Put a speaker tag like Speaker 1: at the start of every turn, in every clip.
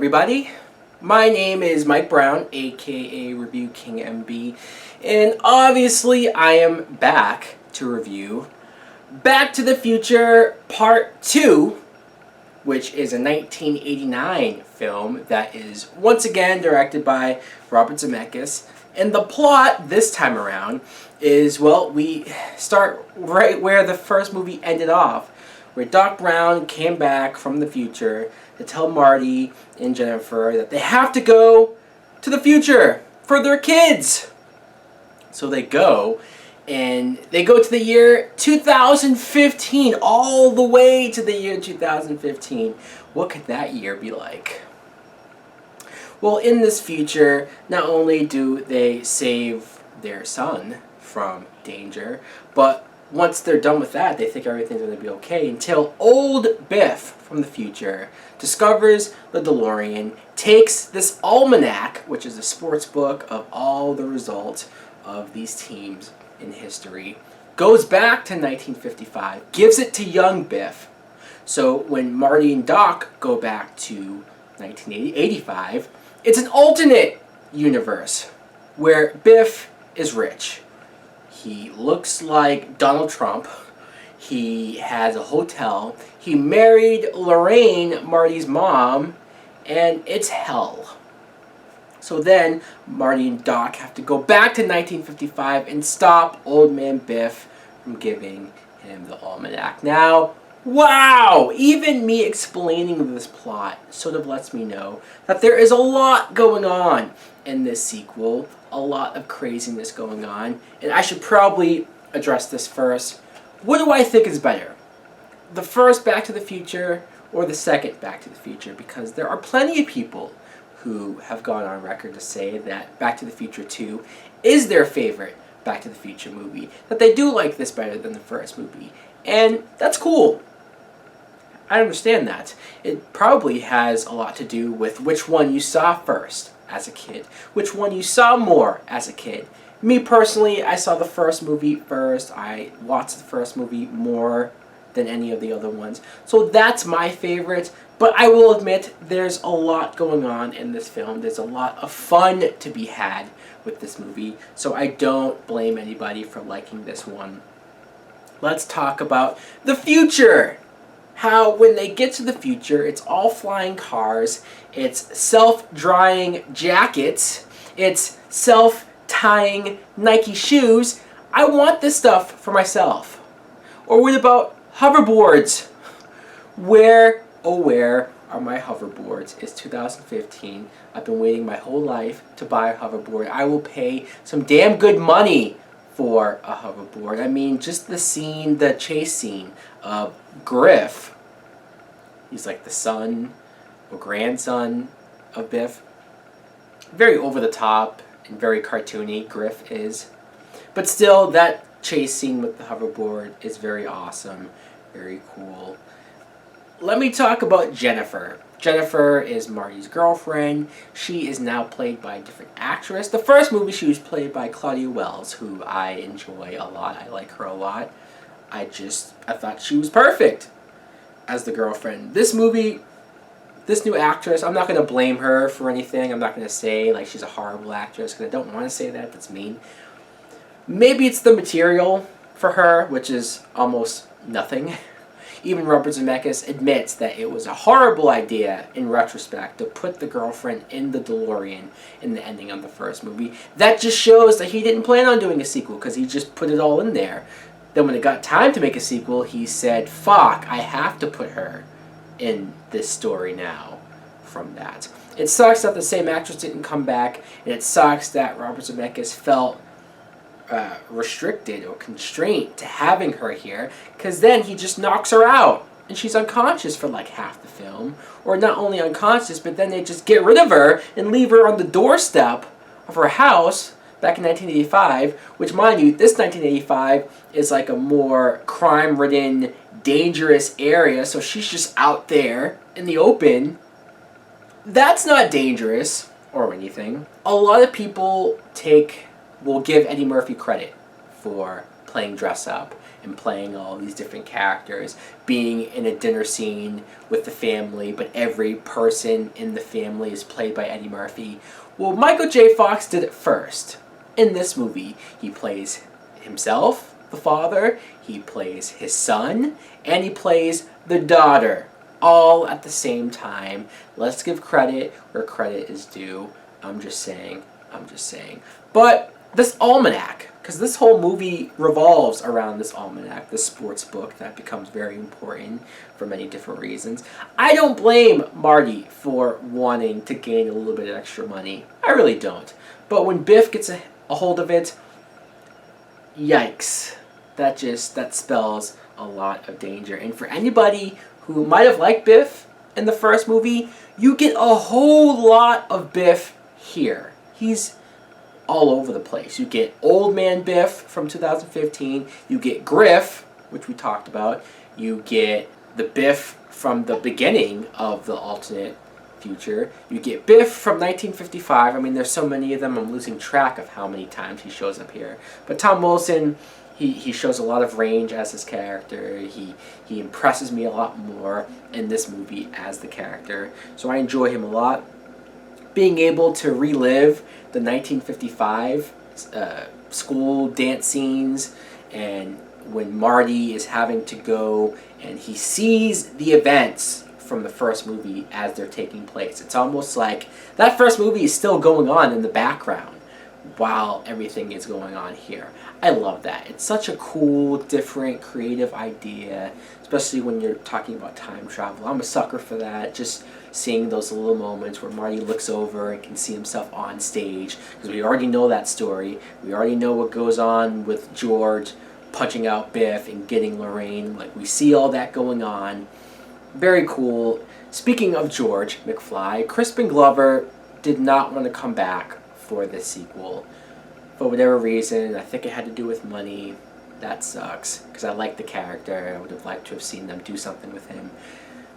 Speaker 1: everybody. My name is Mike Brown, aka ReviewKingMB, and obviously I am back to review Back to the Future Part 2, which is a 1989 film that is once again directed by Robert Zemeckis. And the plot this time around is, well, we start right where the first movie ended off, where Doc Brown came back from the future to tell Marty and Jennifer that they have to go to the future for their kids. So they go, and they go to the year 2015, all the way to the year 2015. What could that year be like? Well, in this future, not only do they save their son from danger, but once they're done with that, they think everything's going to be okay until old Biff from the future discovers the DeLorean, takes this almanac, which is a sports book of all the results of these teams in history, goes back to 1955, gives it to young Biff. So when Marty and Doc go back to 1985, it's an alternate universe where Biff is rich. He looks like Donald Trump. He has a hotel. He married Lorraine, Marty's mom, and it's hell. So then Marty and Doc have to go back to 1955 and stop old man Biff from giving him the almanac. Now, wow! Even me explaining this plot sort of lets me know that there is a lot going on in this sequel, a lot of craziness going on, and I should probably address this first. What do I think is better? The first Back to the Future or the second Back to the Future? Because there are plenty of people who have gone on record to say that Back to the Future 2 is their favorite Back to the Future movie, that they do like this better than the first movie, and that's cool. I understand that. It probably has a lot to do with which one you saw first as a kid, which one you saw more as a kid. Me personally, I saw the first movie first. I watched the first movie more than any of the other ones. So that's my favorite, but I will admit there's a lot going on in this film. There's a lot of fun to be had with this movie, so I don't blame anybody for liking this one. Let's talk about the future. How when they get to the future, it's all flying cars, it's self-drying jackets, it's self-tying Nike shoes. I want this stuff for myself. Or what about hoverboards? Where, oh where are my hoverboards? It's 2015. I've been waiting my whole life to buy a hoverboard. I will pay some damn good money for a hoverboard. I mean, just the scene, the chase scene of Griff. He's like the son or grandson of Biff. Very over the top and very cartoony, Griff is. But still, that chase scene with the hoverboard is very awesome, very cool. Let me talk about Jennifer. Jennifer is Marty's girlfriend. She is now played by a different actress. The first movie she was played by Claudia Wells, who I enjoy a lot. I like her a lot. I thought she was perfect as the girlfriend. This movie, this new actress, I'm not going to blame her for anything. I'm not going to say like she's a horrible actress, because I don't want to say that. That's mean. Maybe it's the material for her, which is almost nothing. Even Robert Zemeckis admits that it was a horrible idea in retrospect to put the girlfriend in the DeLorean in the ending of the first movie. That just shows that he didn't plan on doing a sequel, because he just put it all in there. Then when it got time to make a sequel, he said, fuck, I have to put her in this story now from that. It sucks that the same actress didn't come back, and it sucks that Robert Zemeckis felt restricted or constrained to having her here, because then he just knocks her out and she's unconscious for like half the film. Or not only unconscious, but then they just get rid of her and leave her on the doorstep of her house back in 1985, which, mind you, this 1985 is like a more crime-ridden, dangerous area, so she's just out there in the open. That's not dangerous or anything. A lot of people will give Eddie Murphy credit for playing dress up and playing all these different characters, being in a dinner scene with the family, but every person in the family is played by Eddie Murphy. Well, Michael J. Fox did it first. In this movie, he plays himself, the father, he plays his son, and he plays the daughter, all at the same time. Let's give credit where credit is due. I'm just saying. But this almanac, because this whole movie revolves around this almanac, this sports book that becomes very important for many different reasons. I don't blame Marty for wanting to gain a little bit of extra money. I really don't. But when Biff gets a hold of it, yikes. That spells a lot of danger. And for anybody who might have liked Biff in the first movie, you get a whole lot of Biff here. He's all over the place. You get Old Man Biff from 2015. You get Griff, which we talked about. You get the Biff from the beginning of the alternate future. You get Biff from 1955. I mean, there's so many of them, I'm losing track of how many times he shows up here. But Tom Wilson, he shows a lot of range as his character. He impresses me a lot more in this movie as the character. So I enjoy him a lot. Being able to relive the 1955 school dance scenes, and when Marty is having to go and he sees the events from the first movie as they're taking place. It's almost like that first movie is still going on in the background while everything is going on here. I love that. It's such a cool, different, creative idea, especially when you're talking about time travel. I'm a sucker for that. Just seeing those little moments where Marty looks over and can see himself on stage, because we already know that story. We already know what goes on with George punching out Biff and getting Lorraine. Like, we see all that going on. Very cool. Speaking of George McFly, Crispin Glover did not want to come back for this sequel. For whatever reason, I think it had to do with money. That sucks, because I like the character. I would have liked to have seen them do something with him.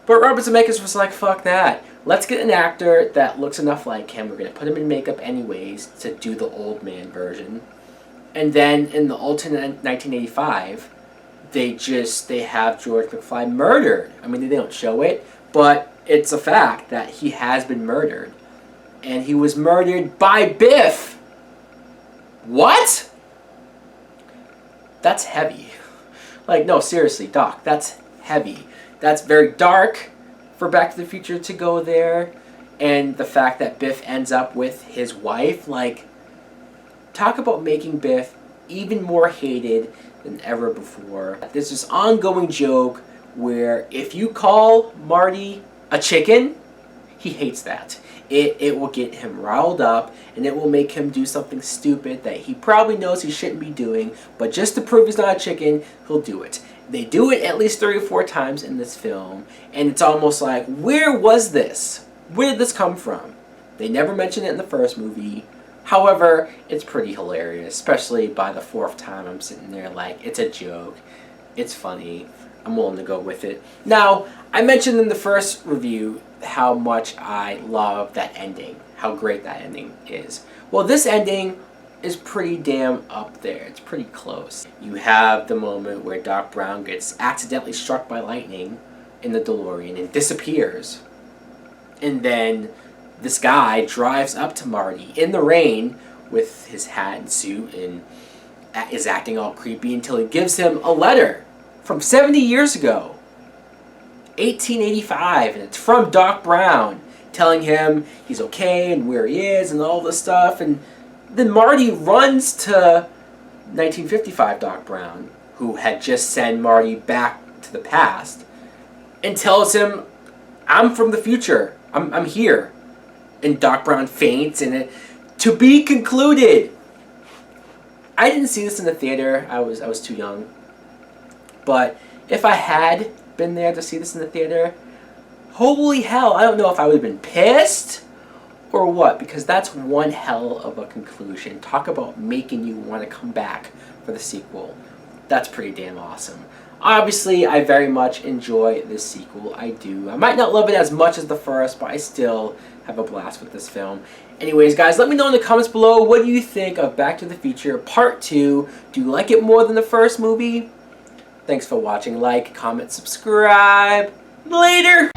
Speaker 1: But Robert Zemeckis was like, fuck that. Let's get an actor that looks enough like him. We're going to put him in makeup anyways to do the old man version. And then in the alternate 1985, they have George McFly murdered. I mean, they don't show it, but it's a fact that he has been murdered. And he was murdered by Biff. What? That's heavy. Like, no, seriously, Doc, that's heavy. That's very dark for Back to the Future to go there. And the fact that Biff ends up with his wife, like, talk about making Biff even more hated than ever before. There's this ongoing joke where if you call Marty a chicken, he hates that. It will get him riled up, and it will make him do something stupid that he probably knows he shouldn't be doing, but just to prove he's not a chicken, he'll do it. They do it at least 3 or 4 times in this film, and it's almost like, where was this? Where did this come from? They never mention it in the first movie. However, it's pretty hilarious, especially by the 4th time I'm sitting there like, it's a joke. It's funny. I'm willing to go with it. Now, I mentioned in the first review how much I love that ending, how great that ending is. Well, this ending is pretty damn up there. It's pretty close. You have the moment where Doc Brown gets accidentally struck by lightning in the DeLorean and disappears. And then this guy drives up to Marty in the rain with his hat and suit and is acting all creepy until he gives him a letter from 70 years ago, 1885, and it's from Doc Brown telling him he's okay and where he is and all this stuff. And then Marty runs to 1955 Doc Brown, who had just sent Marty back to the past, and tells him, I'm from the future. I'm here. And Doc Brown faints, and it to be concluded. I didn't see this in the theater. I was too young. But if I had been there to see this in the theater, holy hell, I don't know if I would have been pissed or what, because that's one hell of a conclusion. Talk about making you want to come back for the sequel. That's pretty damn awesome. Obviously, I very much enjoy this sequel. I do. I might not love it as much as the first, but I still have a blast with this film. Anyways, guys, let me know in the comments below, what do you think of Back to the Future Part 2? Do you like it more than the first movie? Thanks for watching. Like, comment, subscribe. Later!